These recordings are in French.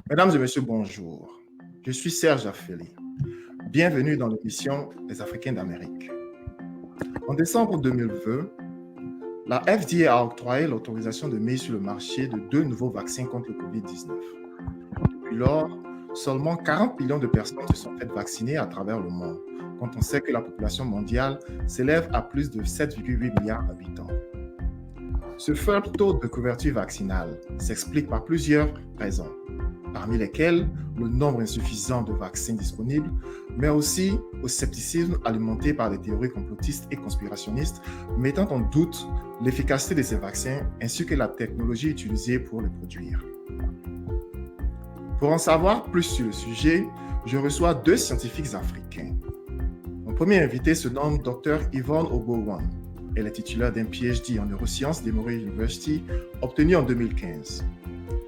Mesdames et messieurs, bonjour. Je suis Serge Affeli. Bienvenue dans l'émission Les Africains d'Amérique. En décembre 2020, la FDA a octroyé l'autorisation de mise sur le marché de 2 nouveaux vaccins contre le COVID-19. Depuis lors, seulement 40 millions de personnes se sont faites vacciner à travers le monde, quand on sait que la population mondiale s'élève à plus de 7,8 milliards d'habitants. Ce faible taux de couverture vaccinale s'explique par plusieurs raisons, parmi lesquelles le nombre insuffisant de vaccins disponibles, mais aussi au scepticisme alimenté par des théories complotistes et conspirationnistes, mettant en doute l'efficacité de ces vaccins ainsi que la technologie utilisée pour les produire. Pour en savoir plus sur le sujet, je reçois 2 scientifiques africains. Mon premier invité se nomme Dr Yvonne Ogbowon. Elle est titulaire d'un PhD en neurosciences d'Emory University, obtenu en 2015.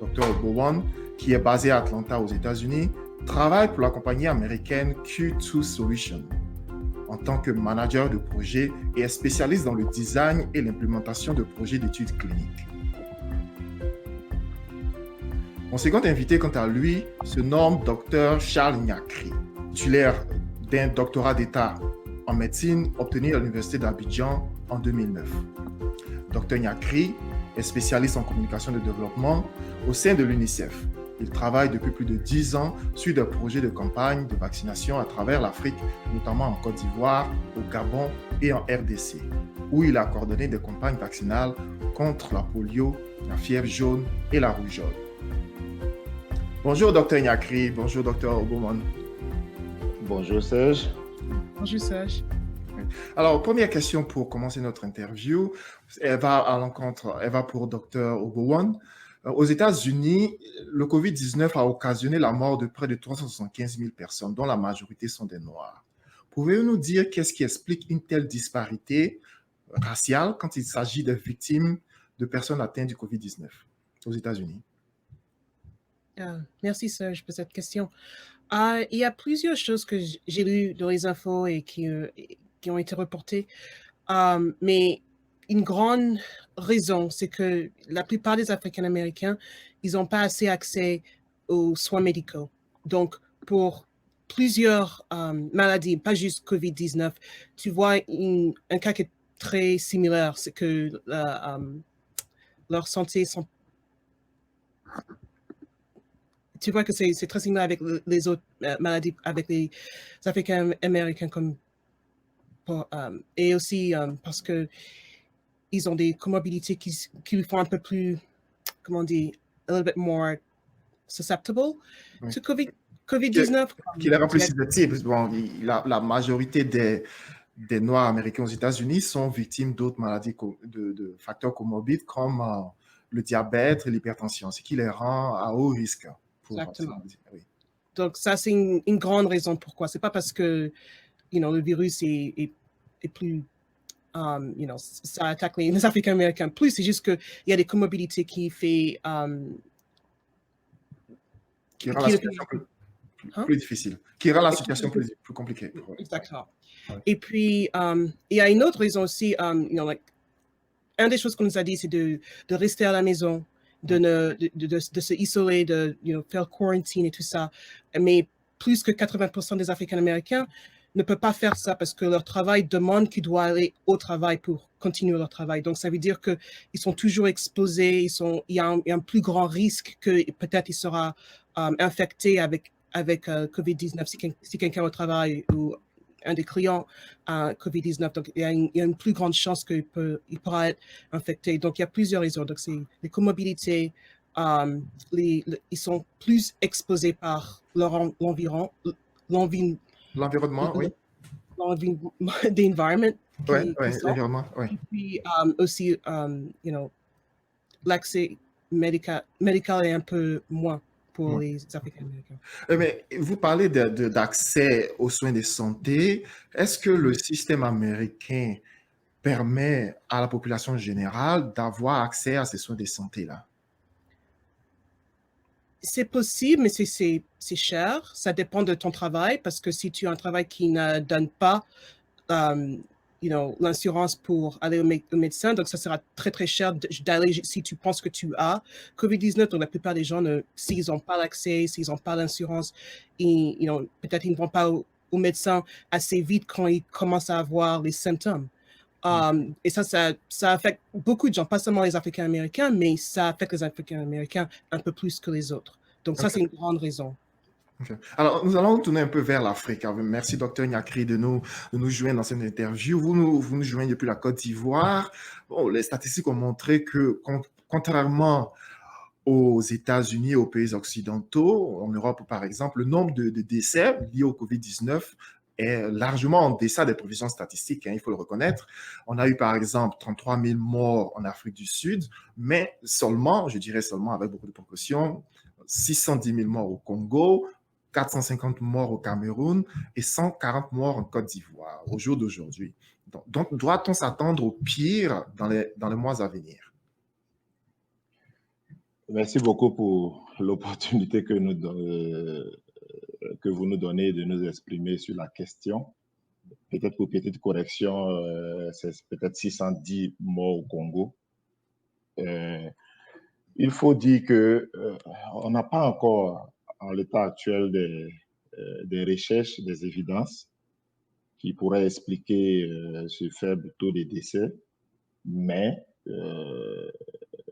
Dr Ogbowon, qui est basé à Atlanta aux États-Unis, travaille pour la compagnie américaine Q2 Solutions en tant que manager de projet et est spécialiste dans le design et l'implémentation de projets d'études cliniques. Mon second invité, quant à lui, se nomme Dr Charles Nyakri, titulaire d'un doctorat d'État en médecine obtenu à l'Université d'Abidjan en 2009. Dr Nyakri est spécialiste en communication de développement au sein de l'UNICEF. Il travaille depuis plus de 10 ans sur des projets de campagne de vaccination à travers l'Afrique, notamment en Côte d'Ivoire, au Gabon et en RDC, où il a coordonné des campagnes vaccinales contre la polio, la fièvre jaune et la rougeole. Bonjour Dr Nyakri, bonjour Dr Ogbowon. Bonjour Serge. Bonjour Serge. Alors, première question pour commencer notre interview, elle va pour Dr Ogbowon. Aux États-Unis, le COVID-19 a occasionné la mort de près de 375 000 personnes, dont la majorité sont des Noirs. Pouvez-vous nous dire qu'est-ce qui explique une telle disparité raciale quand il s'agit de victimes de personnes atteintes du COVID-19 aux États-Unis? Merci Serge pour cette question. Il y a plusieurs choses que j'ai lues dans les infos et qui ont été reportées, mais une grande raison, c'est que la plupart des Africains-Américains, ils n'ont pas assez accès aux soins médicaux. Donc, pour plusieurs maladies, pas juste COVID-19, tu vois un cas qui est très similaire, c'est que leur santé sont... Tu vois que c'est très similaire avec les autres maladies, avec les Africains-Américains et aussi parce que ils ont des comorbidités qui les font un peu plus, comment on dit, a little bit more susceptible to COVID-19. Qui les rend plus susceptibles. Bon, la majorité des Noirs américains aux États-Unis sont victimes d'autres maladies, de facteurs comorbides comme le diabète et l'hypertension, ce qui les rend à haut risque. Exactement. Oui. Donc, ça, c'est une grande raison pourquoi. Ce n'est pas parce que le virus est plus, ça attaque les Africains-Américains plus, c'est juste qu'il y a des comorbidités qui fait... qui rend la situation plus difficile, qui rend la situation plus compliquée. Exactement. Ouais. Et puis, il y a une autre raison aussi, une des choses qu'on nous a dit, c'est de rester à la maison, de se isoler, de faire quarantine et tout ça. Mais plus que 80% des Africains-Américains ne peuvent pas faire ça parce que leur travail demande qu'ils doivent aller au travail pour continuer leur travail. Donc, ça veut dire qu'ils sont toujours exposés, il y a un plus grand risque que peut-être il sera infecté avec COVID-19 si quelqu'un au travail ou un des clients COVID-19. Donc, il y a une plus grande chance qu'il pourra être infecté. Donc, il y a plusieurs raisons. Donc, c'est les comorbidités, ils sont plus exposés par l'environnement, oui. L'environnement. Oui, l'environnement, oui. Et puis, aussi, l'accès médical est un peu moins pour les Africains-Américains. Mais vous parlez d'accès aux soins de santé. Est-ce que le système américain permet à la population générale d'avoir accès à ces soins de santé-là? C'est possible, mais c'est cher. Ça dépend de ton travail, parce que si tu as un travail qui ne donne pas l'assurance pour aller au médecin. Donc, ça sera très, très cher d'aller si tu penses que tu as COVID-19. Donc, la plupart des gens, s'ils n'ont pas l'accès, s'ils n'ont pas l'assurance, peut-être ils ne vont pas au médecin assez vite quand ils commencent à avoir les symptômes. Et ça affecte beaucoup de gens, pas seulement les Africains-Américains, mais ça affecte les Africains-Américains un peu plus que les autres. Donc, ça, c'est une grande raison. Okay. Alors, nous allons tourner un peu vers l'Afrique. Merci, Dr Nyakri, de nous joindre dans cette interview. Vous nous joignez depuis la Côte d'Ivoire. Bon, les statistiques ont montré que, contrairement aux États-Unis et aux pays occidentaux, en Europe par exemple, le nombre de décès liés au COVID-19 est largement en deçà des prévisions statistiques, il faut le reconnaître. On a eu par exemple 33 000 morts en Afrique du Sud, mais seulement, je dirais seulement avec beaucoup de précautions, 610 000 morts au Congo, 450 morts au Cameroun et 140 morts en Côte d'Ivoire au jour d'aujourd'hui. Donc doit-on s'attendre au pire dans les mois à venir? Merci beaucoup pour l'opportunité que vous nous donnez de nous exprimer sur la question. Peut-être pour petite correction, c'est peut-être 610 morts au Congo. Il faut dire que on n'a pas encore, en l'état actuel, des recherches, des évidences qui pourraient expliquer ce faible taux de décès, mais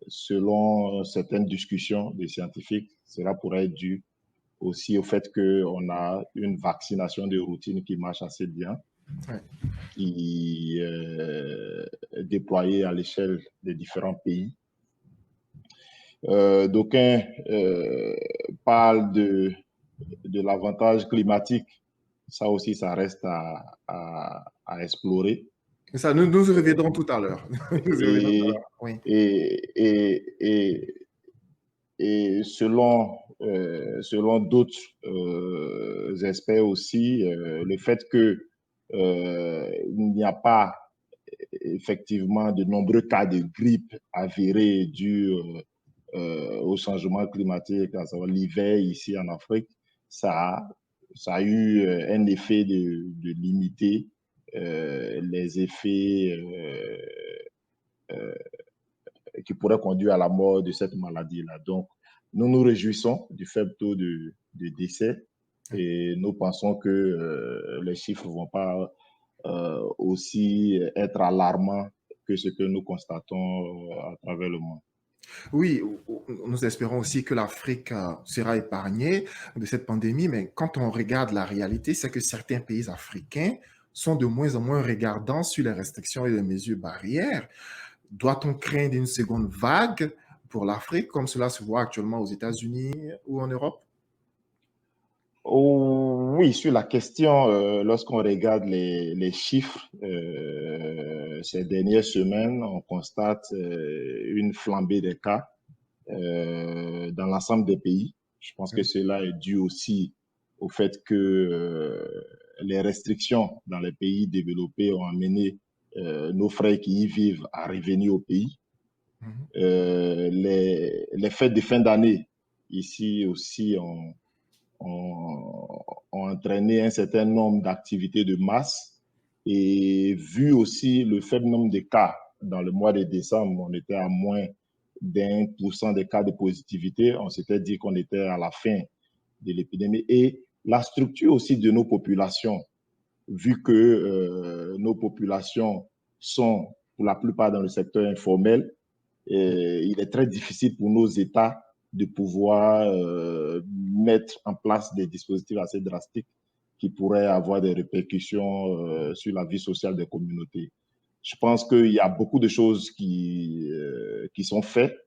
selon certaines discussions des scientifiques, cela pourrait être dû aussi au fait qu'on a une vaccination de routine qui marche assez bien, qui est déployée à l'échelle des différents pays. D'aucuns parlent de l'avantage climatique. Ça aussi, ça reste à explorer. Et ça, nous y reviendrons tout à l'heure. Oui. Et selon d'autres experts aussi, le fait que il n'y a pas effectivement de nombreux cas de grippe avérés dus au changement climatique, à savoir l'hiver ici en Afrique, ça a eu un effet de limiter les effets qui pourraient conduire à la mort de cette maladie-là. Donc, nous nous réjouissons du faible taux de décès et nous pensons que les chiffres ne vont pas aussi être alarmants que ce que nous constatons à travers le monde. Oui, nous espérons aussi que l'Afrique sera épargnée de cette pandémie, mais quand on regarde la réalité, c'est que certains pays africains sont de moins en moins regardants sur les restrictions et les mesures barrières. Doit-on craindre une seconde vague pour l'Afrique, comme cela se voit actuellement aux États-Unis ou en Europe? Oh, oui, sur la question, lorsqu'on regarde les chiffres ces dernières semaines, on constate une flambée des cas dans l'ensemble des pays. Je pense que cela est dû aussi au fait que les restrictions dans les pays développés ont amené nos frères qui y vivent à revenir au pays. Les fêtes de fin d'année ici aussi ont entraîné un certain nombre d'activités de masse et vu aussi le faible nombre de cas dans le mois de décembre, on était à moins d'1% des cas de positivité. On s'était dit qu'on était à la fin de l'épidémie et la structure aussi de nos populations, vu que nos populations sont pour la plupart dans le secteur informel, il est très difficile pour nos États de pouvoir mettre en place des dispositifs assez drastiques qui pourraient avoir des répercussions sur la vie sociale des communautés. Je pense qu'il y a beaucoup de choses qui sont faites,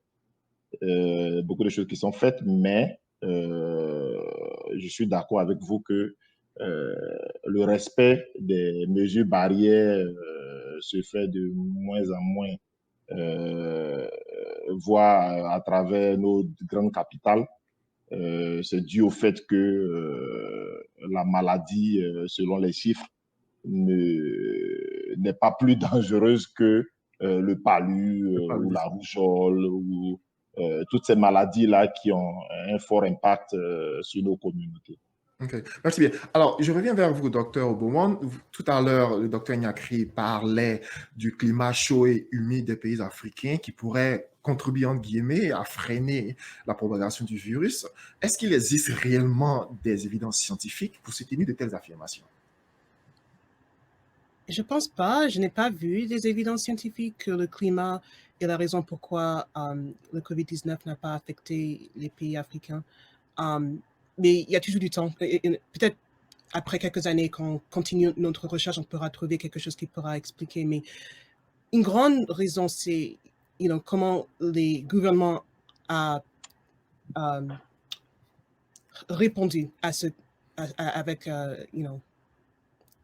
mais je suis d'accord avec vous que le respect des mesures barrières se fait de moins en moins, voire à travers nos grandes capitales. C'est dû au fait que la maladie, selon les chiffres, n'est pas plus dangereuse que le palu ou la rougeole ou toutes ces maladies-là qui ont un fort impact sur nos communautés. Ok, merci bien. Alors, je reviens vers vous, docteur Oboman. Tout à l'heure, le docteur Nyakri parlait du climat chaud et humide des pays africains qui pourrait contribuer, entre guillemets, à freiner la propagation du virus. Est-ce qu'il existe réellement des évidences scientifiques pour soutenir de telles affirmations? Je pense pas, je n'ai pas vu des évidences scientifiques que le climat est la raison pourquoi le COVID-19 n'a pas affecté les pays africains. Mais il y a toujours du temps. Peut-être après quelques années, quand on continue notre recherche, on pourra trouver quelque chose qui pourra expliquer. Mais une grande raison, c'est comment les gouvernements ont répondu avec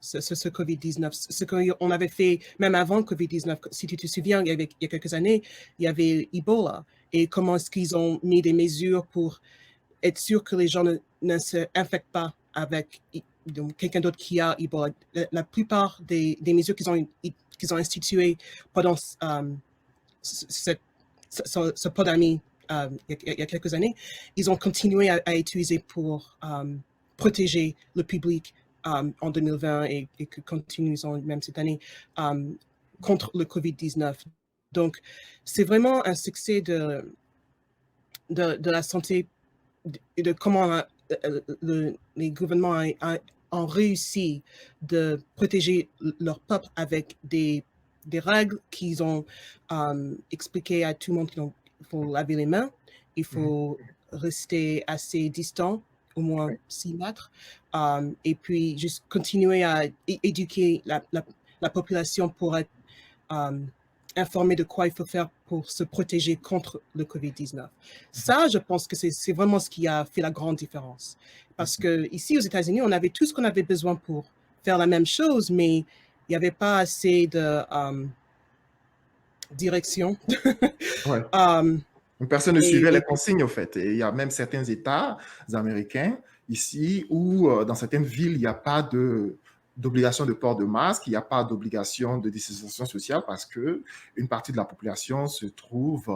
ce COVID-19. Ce qu'on avait fait, même avant le COVID-19, si tu te souviens, il y a quelques années, il y avait Ebola. Et comment est-ce qu'ils ont mis des mesures pour être sûr que les gens ne s'infectent pas avec quelqu'un d'autre qui a Ebola. La plupart des mesures qu'ils ont instituées pendant ce pandémie il y a quelques années, ils ont continué à utiliser pour protéger le public en 2020 et que continuent même cette année contre le COVID-19. Donc, c'est vraiment un succès de la santé et de comment les gouvernements ont réussi de protéger leur peuple avec des règles qu'ils ont expliquées à tout le monde. Il faut laver les mains, il faut rester assez distant, au moins 6 mètres, et puis juste continuer à éduquer la population pour être informés de quoi il faut faire pour se protéger contre le COVID-19. Ça, je pense que c'est vraiment ce qui a fait la grande différence. Parce que ici, aux États-Unis, on avait tout ce qu'on avait besoin pour faire la même chose, mais il n'y avait pas assez de direction. Ouais. Um, Personne ne suivait les et consignes, au fait. Et il y a même certains États américains ici où, dans certaines villes, il n'y a pas d'obligation de port de masque, il n'y a pas d'obligation de distanciation sociale parce que une partie de la population ne trouve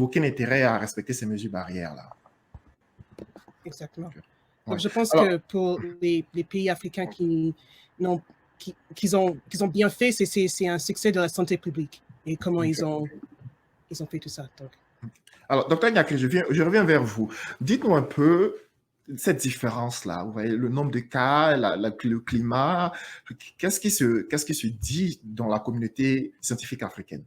aucun intérêt à respecter ces mesures barrières-là. Exactement. Ouais. Donc, je pense Alors, que pour les pays africains qui ont bien fait, c'est un succès de la santé publique et comment ils ont fait tout ça. Donc. Alors, docteur Nyakri, je reviens vers vous. Dites-nous un peu cette différence-là. Vous voyez, le nombre de cas, le climat, qu'est-ce qui se dit dans la communauté scientifique africaine?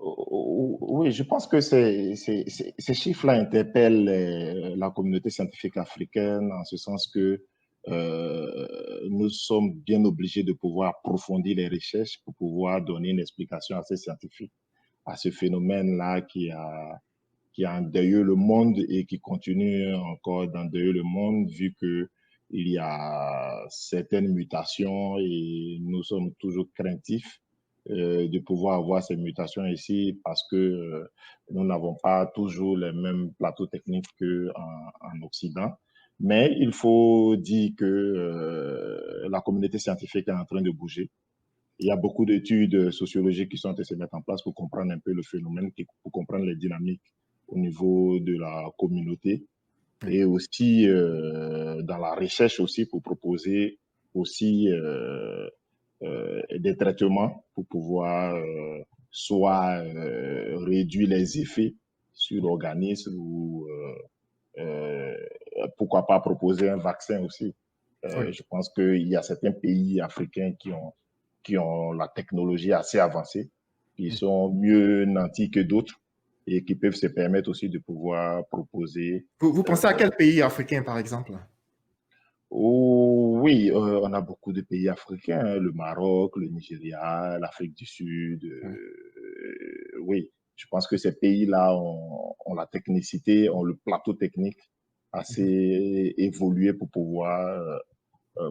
Oui, je pense que ces chiffres-là interpellent la communauté scientifique africaine en ce sens que nous sommes bien obligés de pouvoir approfondir les recherches pour pouvoir donner une explication assez scientifique à ce phénomène-là qui a endeuillé le monde et qui continue encore d'endeuiller le monde vu que il y a certaines mutations et nous sommes toujours craintifs de pouvoir avoir ces mutations ici parce que nous n'avons pas toujours les mêmes plateaux techniques qu'en Occident. Mais il faut dire que la communauté scientifique est en train de bouger. Il y a beaucoup d'études sociologiques qui sont en train de se mettre en place pour comprendre un peu le phénomène, pour comprendre les dynamiques au niveau de la communauté et aussi dans la recherche aussi pour proposer aussi des traitements pour pouvoir soit réduire les effets sur l'organisme ou pourquoi pas proposer un vaccin aussi. Oui. Je pense qu'il y a certains pays africains qui ont la technologie assez avancée, qui sont mieux nantis que d'autres et qui peuvent se permettre aussi de pouvoir proposer. Vous pensez à quel pays africain, par exemple? Oh, oui, on a beaucoup de pays africains, hein, le Maroc, le Nigeria, l'Afrique du Sud. Oui, je pense que ces pays-là ont la technicité, ont le plateau technique assez évolué pour pouvoir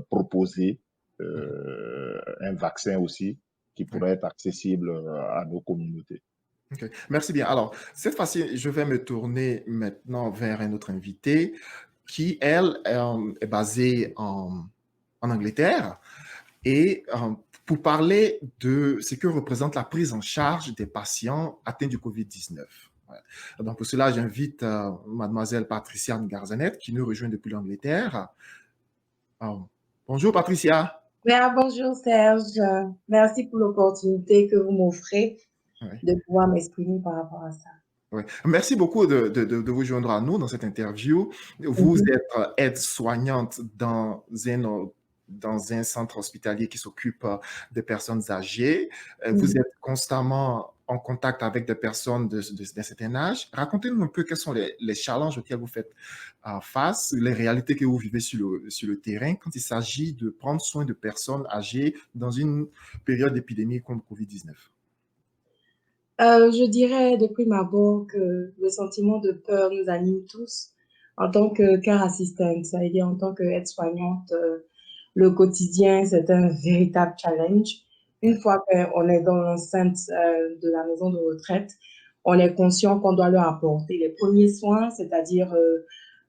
proposer un vaccin aussi qui pourrait être accessible à nos communautés. Okay. Merci bien. Alors, cette fois-ci, je vais me tourner maintenant vers un autre invité qui, elle, est basée en Angleterre et pour parler de ce que représente la prise en charge des patients atteints du COVID-19. Donc, pour cela, j'invite mademoiselle Patricia Garzanet qui nous rejoint depuis l'Angleterre. Bonjour, Patricia. Bien, bonjour Serge, merci pour l'opportunité que vous m'offrez de pouvoir m'exprimer par rapport à ça. Oui. Merci beaucoup de vous joindre à nous dans cette interview. Vous êtes aide-soignante dans un centre hospitalier qui s'occupe des personnes âgées. Vous êtes constamment en contact avec des personnes d'un certain âge. Racontez-nous un peu quels sont les challenges auxquels vous faites face, les réalités que vous vivez sur le terrain quand il s'agit de prendre soin de personnes âgées dans une période d'épidémie comme Covid-19. Je dirais de prime abord que le sentiment de peur nous anime tous en tant que care assistant, c'est-à-dire en tant qu'aide-soignante. Le quotidien, c'est un véritable challenge. Une fois qu'on est dans l'enceinte de la maison de retraite, on est conscient qu'on doit leur apporter les premiers soins, c'est-à-dire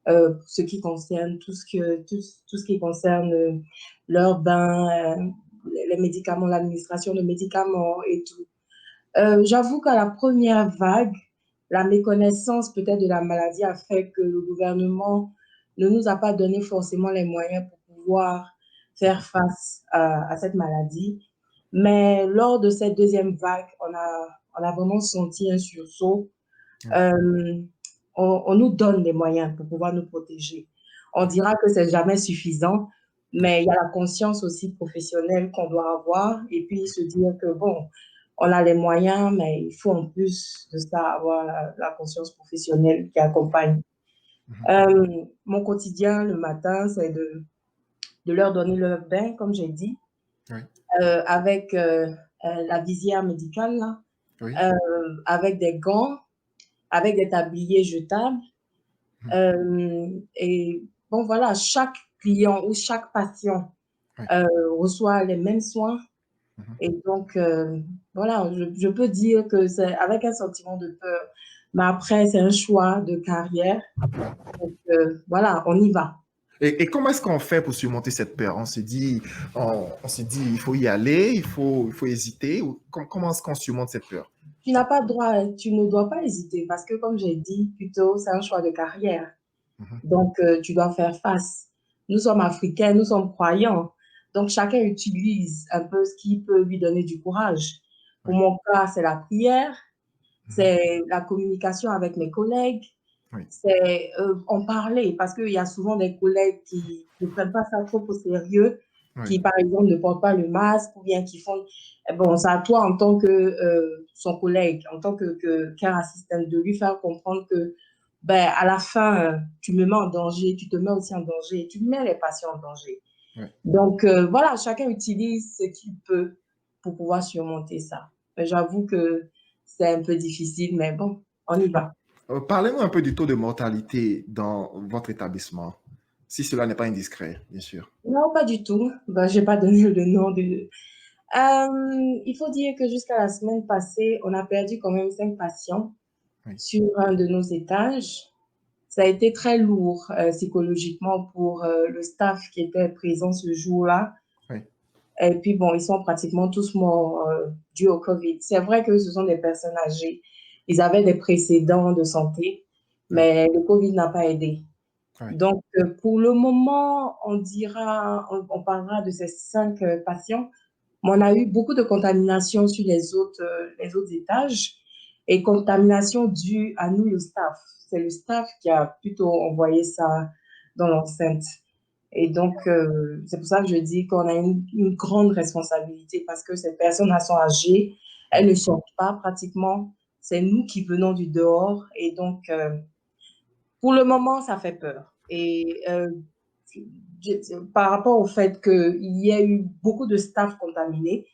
ce qui concerne tout ce qui concerne leur bain, les médicaments, l'administration de médicaments et tout. J'avoue qu'à la première vague, la méconnaissance peut-être de la maladie a fait que le gouvernement ne nous a pas donné forcément les moyens pour pouvoir faire face à cette maladie. Mais lors de cette deuxième vague, on a vraiment senti un sursaut. On nous donne des moyens pour pouvoir nous protéger. On dira que c'est jamais suffisant, mais il y a la conscience aussi professionnelle qu'on doit avoir et puis se dire que bon, on a les moyens, mais il faut en plus de ça avoir la conscience professionnelle qui accompagne. Mon quotidien le matin, c'est de leur donner leur bain, comme j'ai dit, avec la visière médicale, là, avec des gants, avec des tabliers jetables. Et bon, voilà, chaque client ou chaque patient reçoit les mêmes soins. Et donc, voilà, je peux dire que c'est avec un sentiment de peur, mais après, c'est un choix de carrière. Donc, voilà, on y va. Et comment est-ce qu'on fait pour surmonter cette peur? On s'est dit, il faut y aller, il faut hésiter. Comment est-ce qu'on surmonte cette peur? Tu n'as pas droit, tu ne dois pas hésiter parce que, comme j'ai dit plutôt, c'est un choix de carrière. Donc, tu dois faire face. Nous sommes africains, nous sommes croyants. Donc, chacun utilise un peu ce qui peut lui donner du courage. Pour mon cas, c'est la prière, c'est la communication avec mes collègues, c'est en parler parce qu'il y a souvent des collègues qui ne prennent pas ça trop au sérieux, qui, par exemple, ne portent pas le masque ou bien qui font… Bon, c'est à toi, en tant que son collègue, en tant que care assistant, de lui faire comprendre que ben, à la fin, tu me mets en danger, tu te mets aussi en danger, tu mets les patients en danger. Donc, voilà, chacun utilise ce qu'il peut pour pouvoir surmonter ça. J'avoue que c'est un peu difficile, mais bon, on y va. Parlez-nous un peu du taux de mortalité dans votre établissement, si cela n'est pas indiscret, bien sûr. Non, pas du tout. Ben, je n'ai pas donné le nom de… il faut dire que jusqu'à la semaine passée, on a perdu quand même 5 patients sur un de nos étages. Ça a été très lourd psychologiquement pour le staff qui était présent ce jour-là. Et puis, bon, ils sont pratiquement tous morts dû au Covid. C'est vrai que ce sont des personnes âgées. Ils avaient des précédents de santé, mais le Covid n'a pas aidé. Donc, pour le moment, on parlera de ces 5 patients. Mais on a eu beaucoup de contamination sur les autres étages et contamination due à nous, le staff. C'est le staff qui a plutôt envoyé ça dans l'enceinte. Et donc, c'est pour ça que je dis qu'on a une grande responsabilité parce que ces personnes sont âgées, elles ne sortent pas pratiquement. C'est nous qui venons du dehors. Et donc, pour le moment, ça fait peur. Et par rapport au fait qu'il y a eu beaucoup de staff contaminés,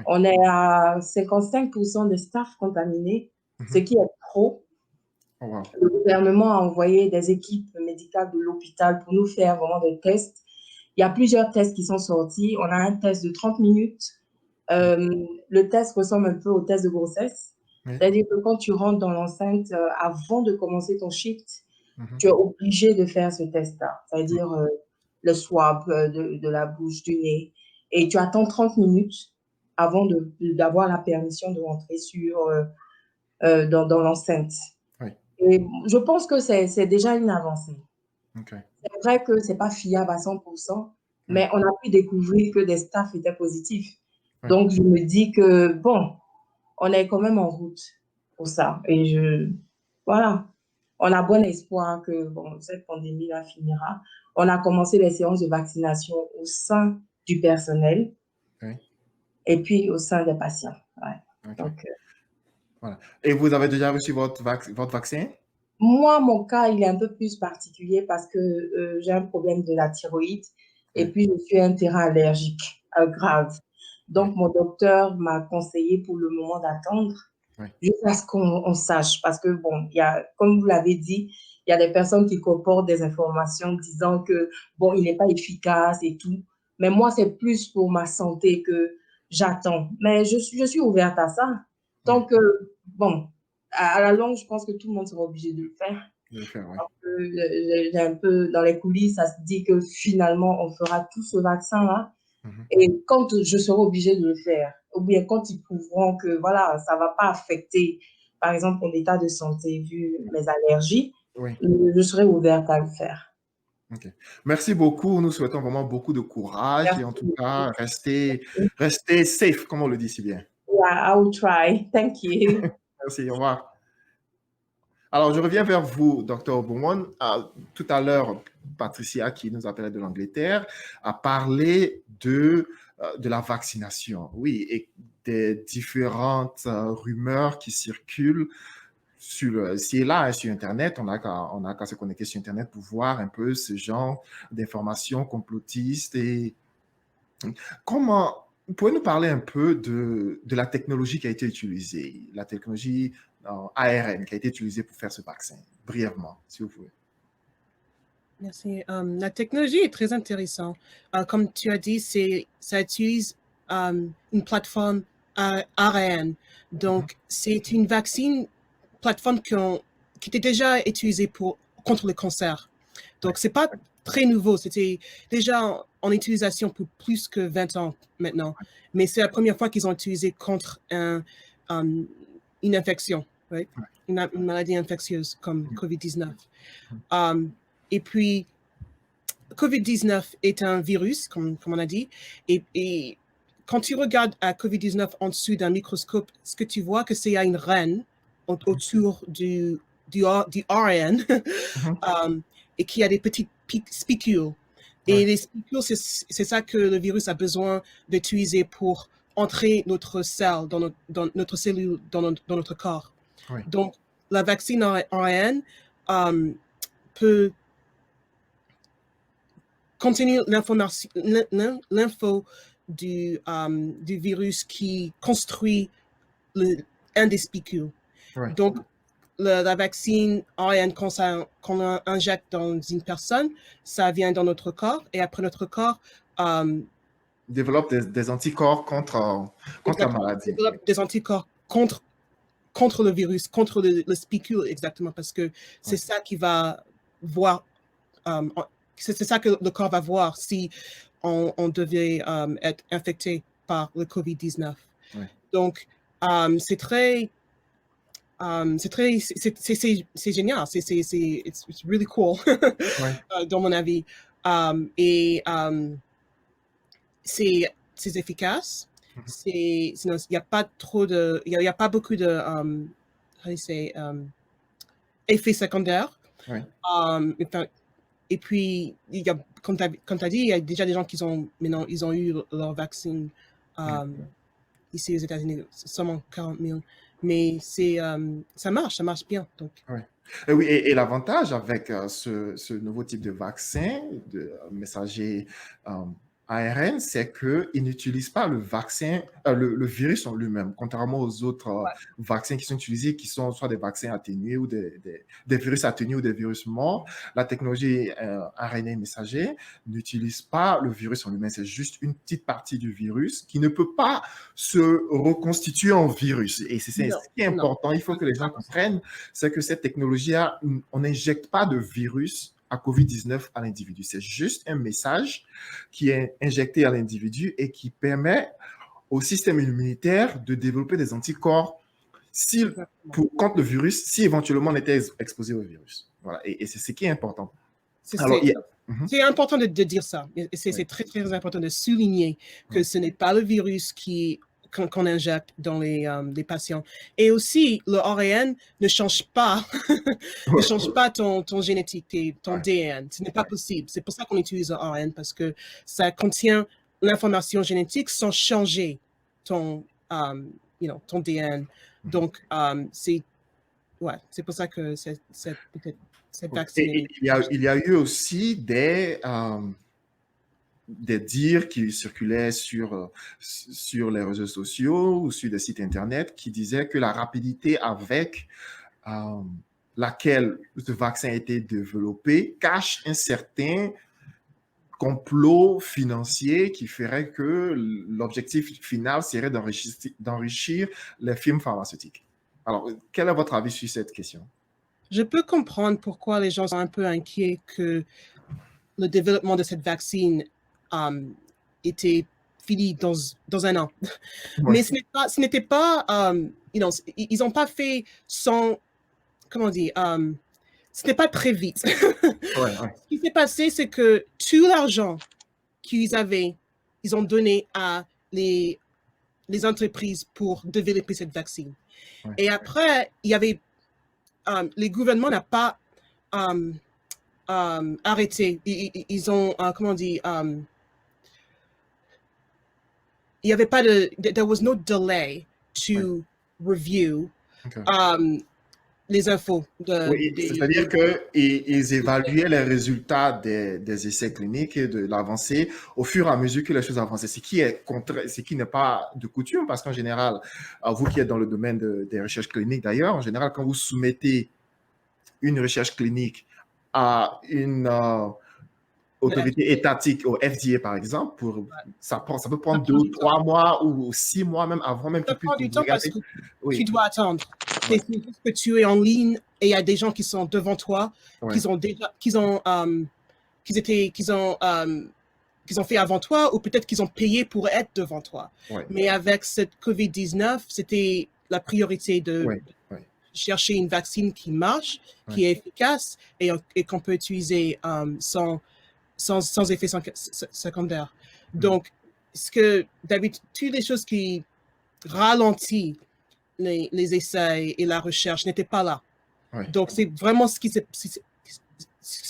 on est à 55% de staff contaminés, ce qui est trop. Le gouvernement a envoyé des équipes médicales de l'hôpital pour nous faire vraiment des tests. Il y a plusieurs tests qui sont sortis. On a un test de 30 minutes. Le test ressemble un peu au test de grossesse. C'est-à-dire que quand tu rentres dans l'enceinte, avant de commencer ton shift, tu es obligé de faire ce test-là. C'est-à-dire le swab de la bouche, du nez. Et tu attends 30 minutes avant d'avoir la permission de rentrer dans l'enceinte. Et je pense que c'est déjà une avancée. OK. C'est vrai que c'est pas fiable à 100%, Oui. mais on a pu découvrir que des staffs étaient positifs. Oui. Donc, je me dis que, bon, on est quand même en route pour ça. Et voilà, on a bon espoir que, bon, cette pandémie-là finira. On a commencé les séances de vaccination au sein du personnel Oui. et puis au sein des patients. Ouais. OK. Donc, Voilà. Et vous avez déjà reçu votre vaccin? moi, mon cas, il est un peu plus particulier parce que j'ai un problème de la thyroïde et Oui. puis je suis un terrain allergique grave. Oui. Donc, mon docteur m'a conseillé pour le moment d'attendre Oui. jusqu'à ce qu'on sache. Parce que, bon, comme vous l'avez dit, il y a des personnes qui comportent des informations disant que, bon, il n'est pas efficace et tout. Mais moi, c'est plus pour ma santé que j'attends. Mais je suis ouverte à ça. Oui. Donc, bon, à la longue, je pense que tout le monde sera obligé de le faire. Je vais le faire, oui. J'ai un peu dans les coulisses, ça se dit que finalement, on fera tout ce vaccin-là. Mhm. Et quand je serai obligée de le faire, ou bien quand ils prouveront que voilà, ça ne va pas affecter, par exemple, mon état de santé vu mes allergies, Oui. je serai ouverte à le faire. OK. Merci beaucoup. Nous souhaitons vraiment beaucoup de courage et en Merci tout beaucoup. cas, restez safe, comme on le dit si bien. Yeah, I will try. Thank you. Merci, au revoir. Alors, je reviens vers vous, Dr. Bowman. Tout à l'heure, Patricia, qui nous appelait de l'Angleterre, a parlé de la vaccination. Oui, et des différentes rumeurs qui circulent ici et là, sur Internet. On n'a qu'à se connecter sur Internet pour voir un peu ce genre d'informations complotistes. Et pouvez-nous parler un peu de la technologie qui a été utilisée, la technologie ARN qui a été utilisée pour faire ce vaccin, brièvement, si vous voulez. Merci. La technologie est très intéressante. Comme tu as dit, ça utilise une plateforme ARN. Donc, c'est une plateforme qui était déjà utilisée contre le cancer. Donc, c'est pas très nouveau. C'était déjà en utilisation pour plus que 20 ans maintenant. Mais c'est la première fois qu'ils ont utilisé contre une infection, right? Une maladie infectieuse comme COVID-19. Et puis, COVID-19 est un virus, comme on a dit, et quand tu regardes à COVID-19 en dessous d'un microscope, ce que tu vois, que c'est une reine autour du RN et qui a des petites spicules. Et les spicules, c'est ça que le virus a besoin d'utiliser pour entrer notre cellule dans notre corps. Oui. Donc, la vaccine ARN peut contenir l'info du virus qui construit un des spicules. Oui. Donc, la vaccine ARN, qu'on injecte dans une personne, ça vient dans notre corps et après notre corps développe des anticorps contre la maladie. Développe des anticorps contre le virus, contre le spicule, exactement, parce que c'est ça qui va voir, c'est ça que le corps va voir si on devait être infecté par le COVID-19. Oui. Donc, c'est génial, it's really cool, dans mon avis. Et c'est efficace. Il n'y a pas trop de, il y a pas beaucoup de, effets secondaires. Oui. Et puis, comme tu as dit, il y a déjà des gens qui maintenant, ils ont eu leur vaccin ici aux États-Unis, seulement 40 000. Mais ça marche bien. Donc. Oui. Et, oui, et l'avantage avec ce nouveau type de vaccin, de messager ARN, c'est qu'il n'utilise pas le vaccin, le virus en lui-même, contrairement aux autres vaccins qui sont utilisés, qui sont soit des vaccins atténués ou des virus atténués ou des virus morts. La technologie ARN messager n'utilise pas le virus en lui-même, c'est juste une petite partie du virus qui ne peut pas se reconstituer en virus. Et c'est ce qui est important, il faut que les gens comprennent, c'est que cette technologie, on n'injecte pas de virus à COVID-19 à l'individu. C'est juste un message qui est injecté à l'individu et qui permet au système immunitaire de développer des anticorps contre le virus, si éventuellement on était exposé au virus. Voilà, et c'est ce qui est important. C'est important de dire ça. C'est très, très important de souligner que ce n'est pas le virus qu'on injecte dans les patients. Et aussi, le ARN ne change pas, ne change pas ton génétique, ton DN. Ce n'est pas possible. C'est pour ça qu'on utilise le ARN, parce que ça contient l'information génétique sans changer ton DN. Donc, c'est pour ça que c'est peut-être cette vacciné. Il y a eu aussi des dires qui circulaient sur les réseaux sociaux ou sur des sites Internet qui disaient que la rapidité avec laquelle ce vaccin a été développé cache un certain complot financier qui ferait que l'objectif final serait d'enrichir les firmes pharmaceutiques. Alors, quel est votre avis sur cette question? Je peux comprendre pourquoi les gens sont un peu inquiets que le développement de cette vaccine était fini dans un an. Mais ce n'était pas, ils n'ont pas fait sans, comment dire, ce n'est pas très vite. Ce qui s'est passé, c'est que tout l'argent qu'ils avaient, ils ont donné à les entreprises pour développer cette vaccine. Et après, il y avait, les gouvernements n'ont pas arrêté. Ils ont, comment dire, il n'y avait pas there was no delay to review les infos. C'est-à-dire qu'ils évaluaient les résultats des essais cliniques et de l'avancée au fur et à mesure que les choses avançaient, ce qui n'est pas de coutume, parce qu'en général, vous qui êtes dans le domaine des recherches cliniques d'ailleurs, en général, quand vous soumettez une recherche clinique à une autorité étatique, au FDA par exemple, ça peut prendre 2 ou 3 mois ou 6 mois même avant même ça prend du temps parce que tu dois attendre. C'est juste que tu es en ligne et il y a des gens qui sont devant toi, qu'ils ont fait avant toi, ou peut-être qu'ils ont payé pour être devant toi. Mais avec cette COVID-19, c'était la priorité de chercher une vaccine qui marche, qui est efficace et qu'on peut utiliser sans effet secondaire. Donc, d'habitude, toutes les choses qui ralentissent les essais et la recherche n'étaient pas là. Donc, c'est vraiment ce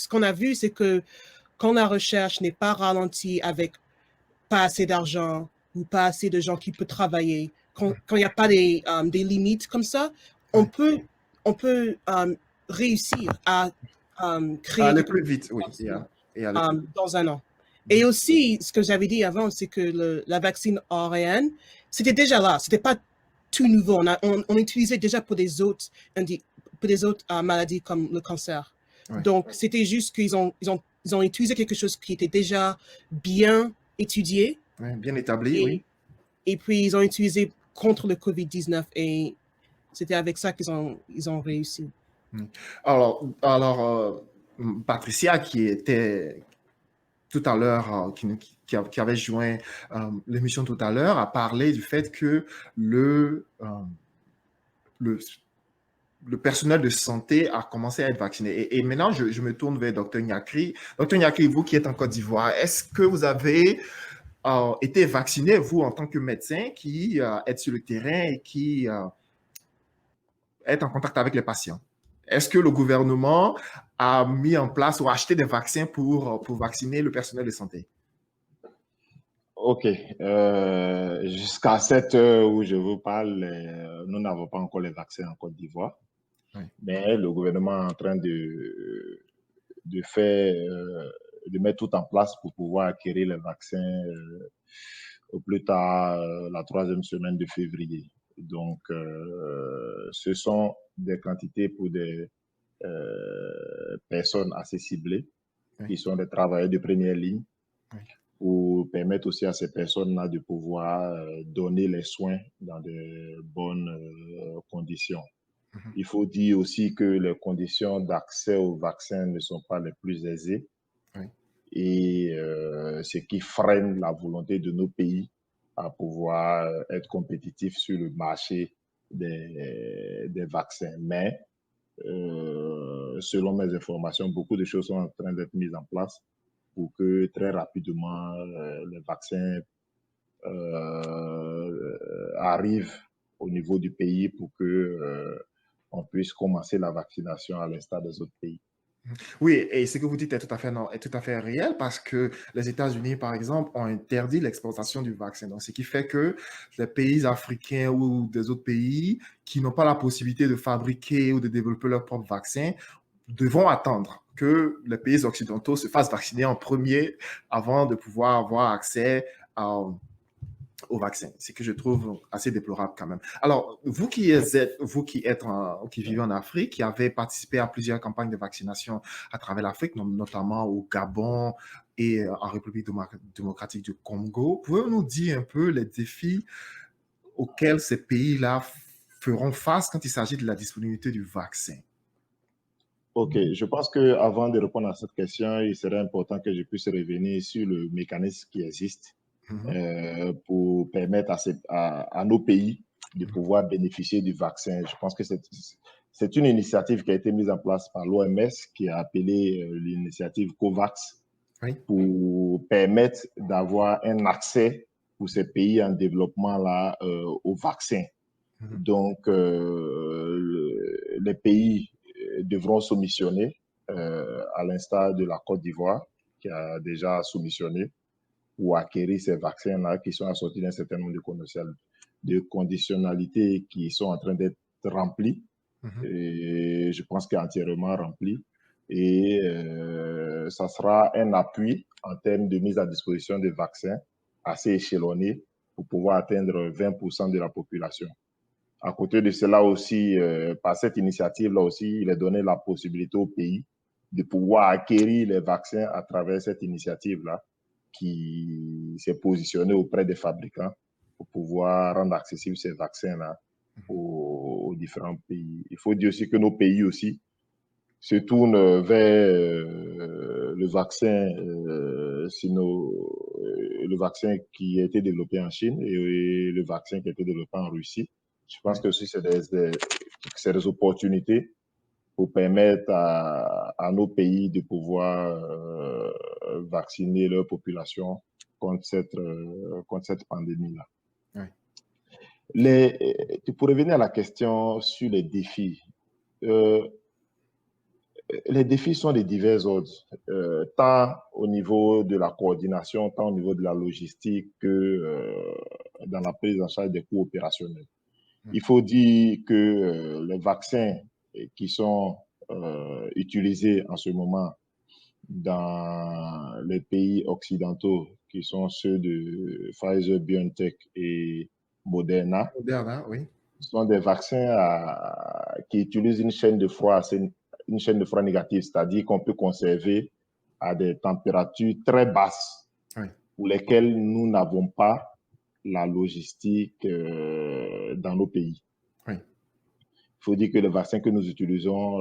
qu'on a vu, c'est que quand la recherche n'est pas ralentie avec pas assez d'argent ou pas assez de gens qui peuvent travailler, quand il n'y a pas des limites comme ça, on peut réussir à créer aller plus vite, dans un an. Et aussi, ce que j'avais dit avant, c'est que la vaccine ARN, c'était déjà là, c'était pas tout nouveau. On utilisait déjà pour des autres maladies comme le cancer. Donc, c'était juste qu'ils ont utilisé quelque chose qui était déjà bien étudié. Bien établi, Et puis, ils ont utilisé contre le COVID-19 et c'était avec ça qu'ils ont réussi. Alors Patricia, qui était tout à l'heure, qui avait joint l'émission tout à l'heure, a parlé du fait que le personnel de santé a commencé à être vacciné. Et maintenant, je me tourne vers Dr Nyakri. Dr Nyakri, vous qui êtes en Côte d'Ivoire, est-ce que vous avez été vacciné, vous, en tant que médecin qui êtes sur le terrain et qui êtes en contact avec les patients? Est-ce que le gouvernement a mis en place ou acheté des vaccins pour vacciner le personnel de santé? OK. Jusqu'à cette heure où je vous parle, nous n'avons pas encore les vaccins en Côte d'Ivoire. Mais le gouvernement est en train de mettre tout en place pour pouvoir acquérir les vaccins au plus tard la 3e semaine de février. Donc, ce sont des quantités pour des personnes assez ciblées, qui sont des travailleurs de première ligne, pour permettre aussi à ces personnes-là de pouvoir donner les soins dans de bonnes conditions. Il faut dire aussi que les conditions d'accès au vaccin ne sont pas les plus aisées, et ce qui freine la volonté de nos pays à pouvoir être compétitifs sur le marché des vaccins. Mais, selon mes informations, beaucoup de choses sont en train d'être mises en place pour que très rapidement les vaccins arrivent au niveau du pays pour que on puisse commencer la vaccination à l'instar des autres pays. Oui, et ce que vous dites est tout à fait, non, est tout à fait réel parce que les États-Unis, par exemple, ont interdit l'exportation du vaccin. Donc, ce qui fait que les pays africains ou des autres pays qui n'ont pas la possibilité de fabriquer ou de développer leur propre vaccin devront attendre que les pays occidentaux se fassent vacciner en premier avant de pouvoir avoir accès au vaccin. C'est que je trouve assez déplorable quand même. Alors, qui vivez en Afrique, qui avez participé à plusieurs campagnes de vaccination à travers l'Afrique, notamment au Gabon et en République démocratique du Congo, pouvez-vous nous dire un peu les défis auxquels ces pays-là feront face quand il s'agit de la disponibilité du vaccin? Ok, je pense qu'avant de répondre à cette question, il serait important que je puisse revenir sur le mécanisme qui existe pour permettre à nos pays de pouvoir bénéficier du vaccin. Je pense que c'est une initiative qui a été mise en place par l'OMS, qui a appelé l'initiative COVAX, pour permettre d'avoir un accès pour ces pays en développement là au vaccin. Donc, les pays devront soumissionner, à l'instar de la Côte d'Ivoire, qui a déjà soumissionné, ou acquérir ces vaccins-là qui sont assortis d'un certain nombre de conditionnalités qui sont en train d'être remplies. Et je pense qu'entièrement remplies. Et ça sera un appui en termes de mise à disposition des vaccins assez échelonné pour pouvoir atteindre 20% de la population. À côté de cela aussi, par cette initiative-là aussi, il est donné la possibilité au pays de pouvoir acquérir les vaccins à travers cette initiative-là qui s'est positionnée auprès des fabricants pour pouvoir rendre accessibles ces vaccins-là aux différents pays. Il faut dire aussi que nos pays aussi se tournent vers le vaccin, le vaccin qui a été développé en Chine et le vaccin qui a été développé en Russie. Je pense que aussi c'est des opportunités pour permettre à nos pays de pouvoir vacciner leur population contre cette pandémie-là. Pour revenir à la question sur les défis, les défis sont de divers ordres, tant au niveau de la coordination, tant au niveau de la logistique que dans la prise en charge des coûts opérationnels. Il faut dire que les vaccins qui sont utilisés en ce moment dans les pays occidentaux, qui sont ceux de Pfizer, BioNTech et Moderna, oui, sont des vaccins qui utilisent une chaîne de froid négative, c'est-à-dire qu'on peut conserver à des températures très basses, pour lesquelles nous n'avons pas la logistique dans nos pays. Il faut dire que les vaccins que nous utilisons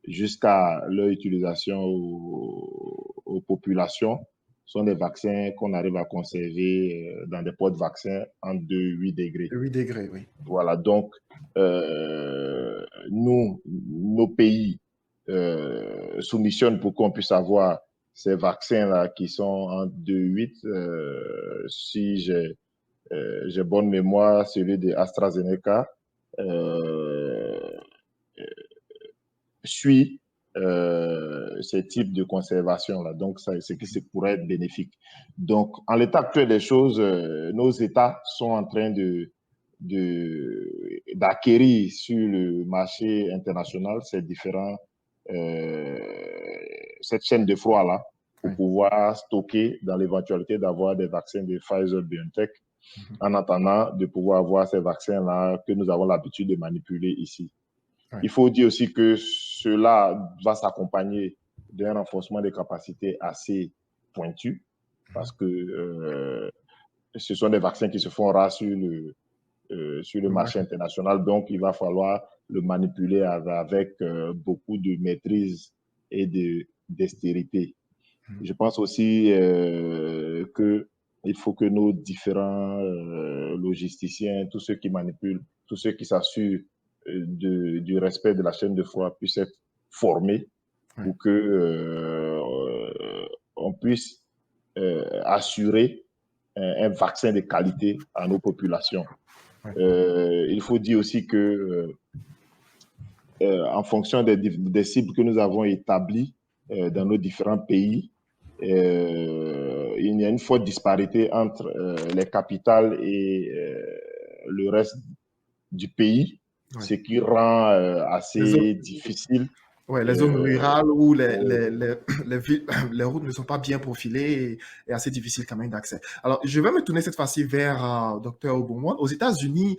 jusqu'à leur utilisation aux populations sont des vaccins qu'on arrive à conserver dans des pots de vaccins en 8 degrés. 8 degrés, oui. Voilà, donc nos pays soumissionnent pour qu'on puisse avoir ces vaccins-là qui sont en 2,8. Si j'ai bonne mémoire, celui de AstraZeneca suit ces types de conservation-là. Donc, c'est que ça pourrait être bénéfique. Donc, en l'état actuel des choses, nos États sont en train d'acquérir sur le marché international cette chaîne de froid-là pour pouvoir stocker dans l'éventualité d'avoir des vaccins de Pfizer-BioNTech en attendant de pouvoir avoir ces vaccins-là que nous avons l'habitude de manipuler ici. Il faut dire aussi que cela va s'accompagner d'un renforcement des capacités assez pointu parce que ce sont des vaccins qui se font rares sur le marché international. Donc, il va falloir le manipuler avec beaucoup de maîtrise et d'extérité. Je pense aussi que il faut que nos différents logisticiens, tous ceux qui manipulent, tous ceux qui s'assurent du respect de la chaîne de froid puissent être formés pour que on puisse assurer un vaccin de qualité à nos populations. Il faut dire aussi que en fonction des cibles que nous avons établies dans nos différents pays, il y a une forte disparité entre les capitales et le reste du pays, ce qui rend assez difficile. Oui, les zones rurales où les routes ne sont pas bien profilées et assez difficile quand même d'accès. Alors, je vais me tourner cette fois-ci vers Dr. Oboumouane. Aux États-Unis,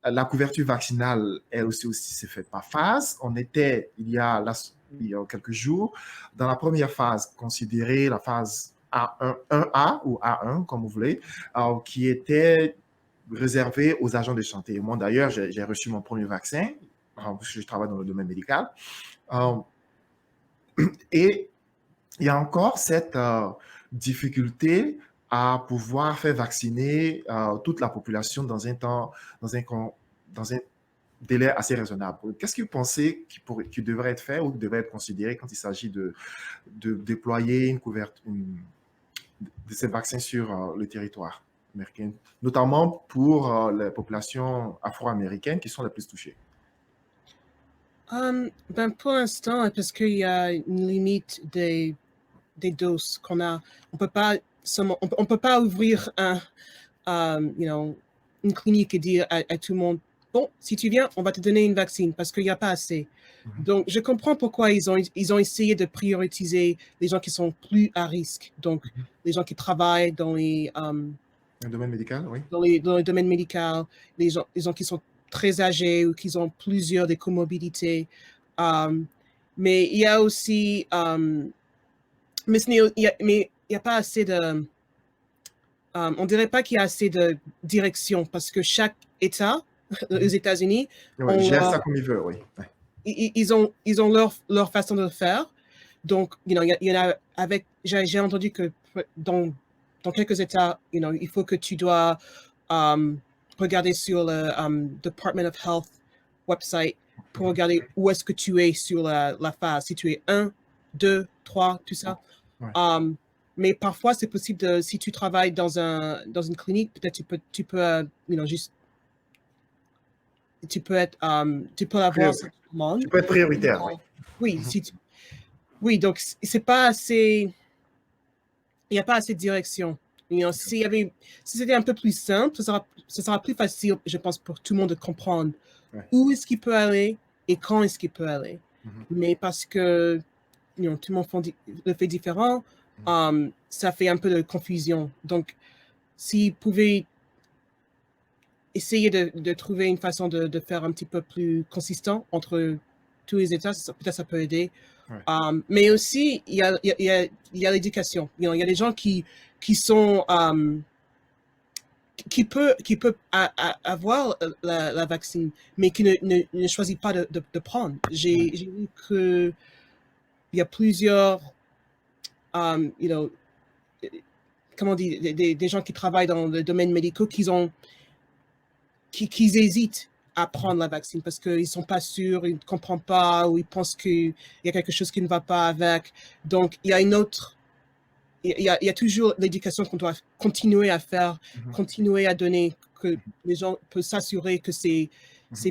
la couverture vaccinale, elle aussi s'est faite par phase. On était, il y a quelques jours, dans la première phase, considérée la phase A1, 1A ou A1, comme vous voulez, qui était réservée aux agents de santé. Moi, d'ailleurs, j'ai reçu mon premier vaccin, parce que je travaille dans le domaine médical. Et il y a encore cette difficulté à pouvoir faire vacciner toute la population dans un délai assez raisonnable. Qu'est-ce que vous pensez qui devrait être fait ou qui devrait être considéré quand il s'agit de déployer une couverture de ces vaccins sur le territoire américain, notamment pour les populations afro-américaines qui sont les plus touchées? Ben pour l'instant, parce qu'il y a une limite des doses qu'on a, on peut pas ouvrir une clinique et dire à tout le monde, bon, si tu viens, on va te donner une vaccine parce qu'il n'y a pas assez. Donc, je comprends pourquoi ils ont essayé de prioriser les gens qui sont plus à risque. Donc, les gens qui travaillent dans le domaine médical, oui. Dans le domaine médical, les gens qui sont très âgés ou qui ont plusieurs des comorbidités. Mais il y a aussi... mais il n'y a pas assez de... on ne dirait pas qu'il y a assez de direction parce que chaque État, aux États-Unis... Oui, gère ça comme ils veulent, oui. Ils ont leur façon de le faire. Donc, il y en a avec... J'ai entendu que dans quelques États, il faut que tu dois regarder sur le Department of Health website pour regarder où est-ce que tu es sur la phase. Si tu es 1, 2, 3, tout ça. Mais parfois, c'est possible si tu travailles dans une clinique, peut-être tu peux juste... Tu peux avoir cette demande. Tu peux être prioritaire, oui. Oui, donc c'est pas assez... Il n'y a pas assez de direction. Si c'était un peu plus simple, ce sera plus facile, je pense, pour tout le monde de comprendre où est-ce qu'il peut aller et quand est-ce qu'il peut aller. Mais parce que tout le monde le fait différent, ça fait un peu de confusion. Donc, s'ils pouvaient essayer de trouver une façon de faire un petit peu plus consistant entre tous les États, peut-être ça peut aider. Mais aussi, il y a l'éducation. Il y a des gens qui sont qui peuvent avoir la vaccine, mais qui ne choisissent pas de prendre. J'ai vu que il y a plusieurs, comment dire, des gens qui travaillent dans le domaine médical qui hésitent à prendre la vaccine parce qu'ils ne sont pas sûrs, ils ne comprennent pas ou ils pensent qu'il y a quelque chose qui ne va pas avec. Donc, il y a il y a toujours l'éducation qu'on doit continuer à faire, continuer à donner, que les gens peuvent s'assurer que c'est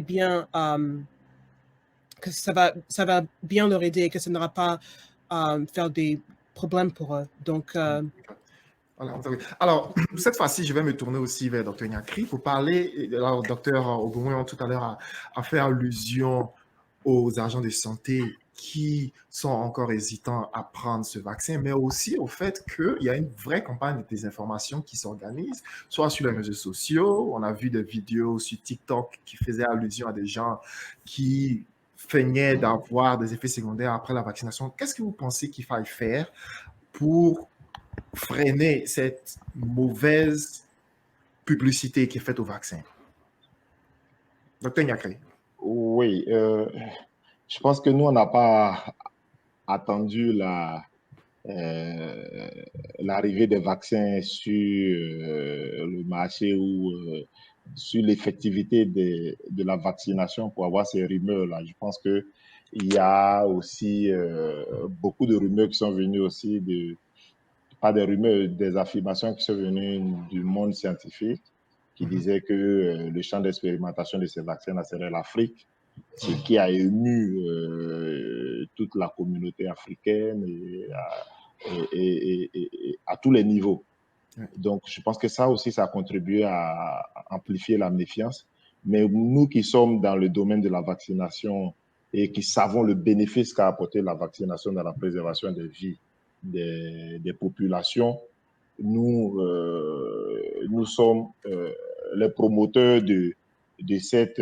bien, que ça va bien leur aider et que ça n'aura pas faire des problèmes pour eux. Donc, alors, cette fois-ci, je vais me tourner aussi vers Dr. Nyakri pour parler. Alors, Dr. Oboumouane, tout à l'heure, a fait allusion aux agents de santé qui sont encore hésitants à prendre ce vaccin, mais aussi au fait qu'il y a une vraie campagne de désinformation qui s'organise, soit sur les réseaux sociaux. On a vu des vidéos sur TikTok qui faisaient allusion à des gens qui feignaient d'avoir des effets secondaires après la vaccination. Qu'est-ce que vous pensez qu'il faille faire pour freiner cette mauvaise publicité qui est faite au vaccin? Dr. Nyakri. Oui, je pense que nous, on n'a pas attendu l'arrivée des vaccins sur le marché ou sur l'effectivité de la vaccination pour avoir ces rumeurs-là. Je pense qu'il y a aussi beaucoup de rumeurs qui sont venues aussi, pas des rumeurs, des affirmations qui sont venues du monde scientifique qui disaient que le champ d'expérimentation de ces vaccins serait l'Afrique, ce qui a ému toute la communauté africaine et à tous les niveaux. Donc, je pense que ça aussi, ça a contribué à amplifier la méfiance. Mais nous qui sommes dans le domaine de la vaccination et qui savons le bénéfice qu'a apporté la vaccination dans la préservation des vies des populations, nous sommes les promoteurs de cette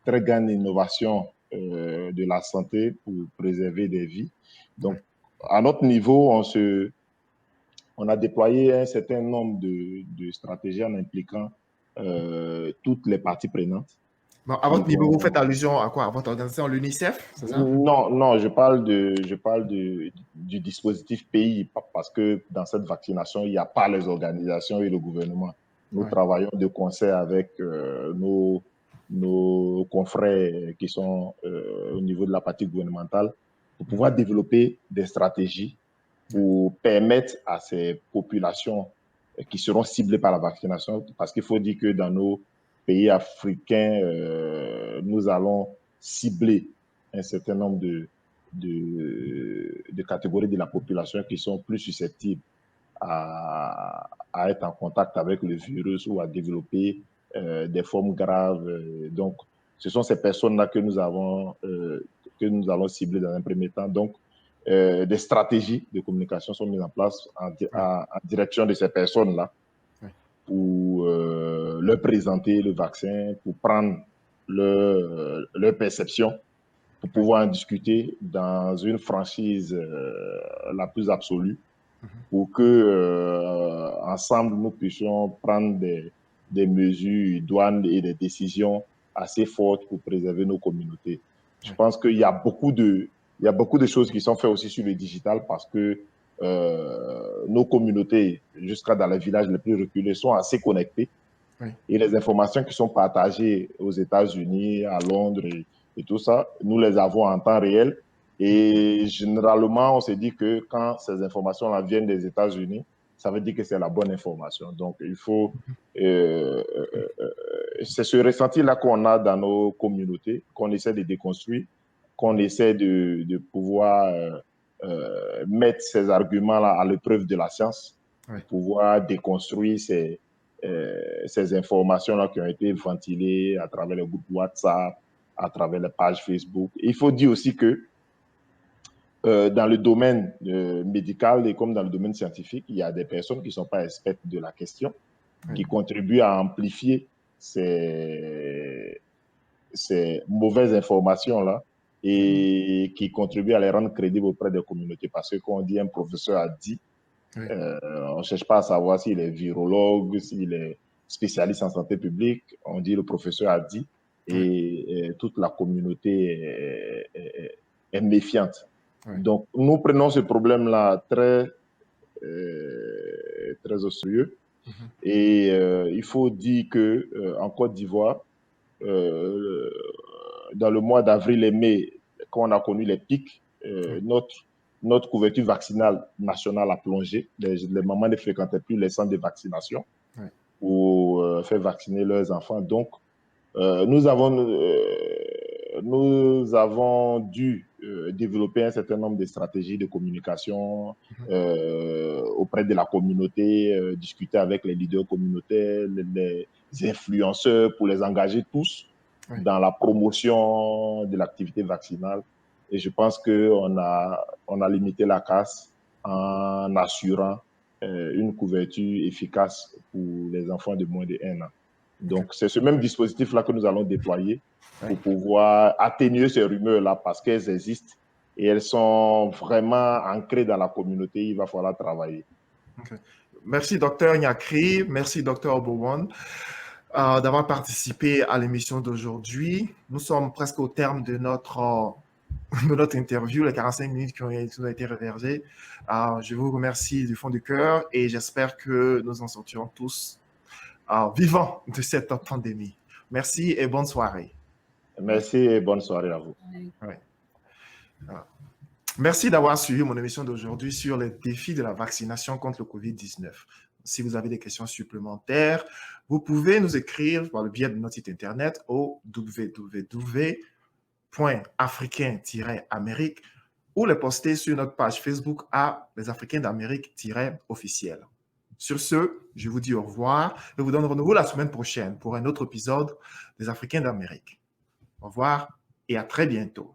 très grande innovation de la santé pour préserver des vies. Donc, à notre niveau, on a déployé un certain nombre de stratégies en impliquant toutes les parties prenantes. Bon, à votre niveau, vous faites allusion à quoi? À votre organisation, l'UNICEF, c'est ça? Non, je parle du dispositif pays, parce que dans cette vaccination, il n'y a pas les organisations et le gouvernement. Nous travaillons de concert avec nos confrères qui sont au niveau de la partie gouvernementale pour pouvoir développer des stratégies pour permettre à ces populations qui seront ciblées par la vaccination, parce qu'il faut dire que dans nos pays africains, nous allons cibler un certain nombre de catégories de la population qui sont plus susceptibles à être en contact avec le virus ou à développer des formes graves. Donc, ce sont ces personnes-là que nous allons cibler dans un premier temps. Donc, des stratégies de communication sont mises en place en direction de ces personnes-là pour leur présenter le vaccin, pour prendre leur perception, pour pouvoir en discuter dans une franchise la plus absolue, pour que ensemble nous puissions prendre des mesures idoines et des décisions assez fortes pour préserver nos communautés. Je pense qu'il y a beaucoup de choses qui sont faites aussi sur le digital, parce que nos communautés, jusqu'à dans les villages les plus reculés, sont assez connectées. Et les informations qui sont partagées aux États-Unis, à Londres et tout ça, nous les avons en temps réel. Et généralement, on se dit que quand ces informations-là viennent des États-Unis, ça veut dire que c'est la bonne information. Donc, il faut... c'est ce ressenti-là qu'on a dans nos communautés, qu'on essaie de déconstruire, qu'on essaie de pouvoir mettre ces arguments-là à l'épreuve de la science, pour pouvoir déconstruire ces informations-là qui ont été ventilées à travers les groupes WhatsApp, à travers les pages Facebook. Et il faut dire aussi que dans le domaine médical et comme dans le domaine scientifique, il y a des personnes qui ne sont pas expertes de la question, qui contribuent à amplifier ces mauvaises informations-là et qui contribuent à les rendre crédibles auprès des communautés. Parce que quand on dit un professeur a dit, on ne cherche pas à savoir s'il est virologue, s'il est spécialiste en santé publique. On dit le professeur a dit et toute la communauté est méfiante. Donc, nous prenons ce problème-là très au sérieux. Et il faut dire qu'en Côte d'Ivoire, dans le mois d'avril et mai, quand on a connu les pics, notre couverture vaccinale nationale a plongé. Les mamans ne fréquentaient plus les centres de vaccination pour faire vacciner leurs enfants. Donc, nous avons dû développer un certain nombre de stratégies de communication auprès de la communauté, discuter avec les leaders communautaires, les influenceurs, pour les engager tous dans la promotion de l'activité vaccinale. Et je pense qu'on a limité la casse en assurant une couverture efficace pour les enfants de moins de 1 an. Donc, c'est ce même dispositif-là que nous allons déployer pour pouvoir atténuer ces rumeurs-là, parce qu'elles existent et elles sont vraiment ancrées dans la communauté. Il va falloir travailler. Merci, Dr Nyakri. Merci, Dr Obowon, d'avoir participé à l'émission d'aujourd'hui. Nous sommes presque au terme de notre de notre interview, les 45 minutes qui ont été réversées. Je vous remercie du fond du cœur et j'espère que nous en sortirons tous vivants de cette pandémie. Merci et bonne soirée. Merci et bonne soirée à vous. Ouais. Merci d'avoir suivi mon émission d'aujourd'hui sur les défis de la vaccination contre le COVID-19. Si vous avez des questions supplémentaires, vous pouvez nous écrire par le biais de notre site internet au www.africain-amérique ou les poster sur notre page Facebook à Les Africains d'Amérique-officiel. Sur ce, je vous dis au revoir et vous donne rendez-vous la semaine prochaine pour un autre épisode des Africains d'Amérique. Au revoir et à très bientôt.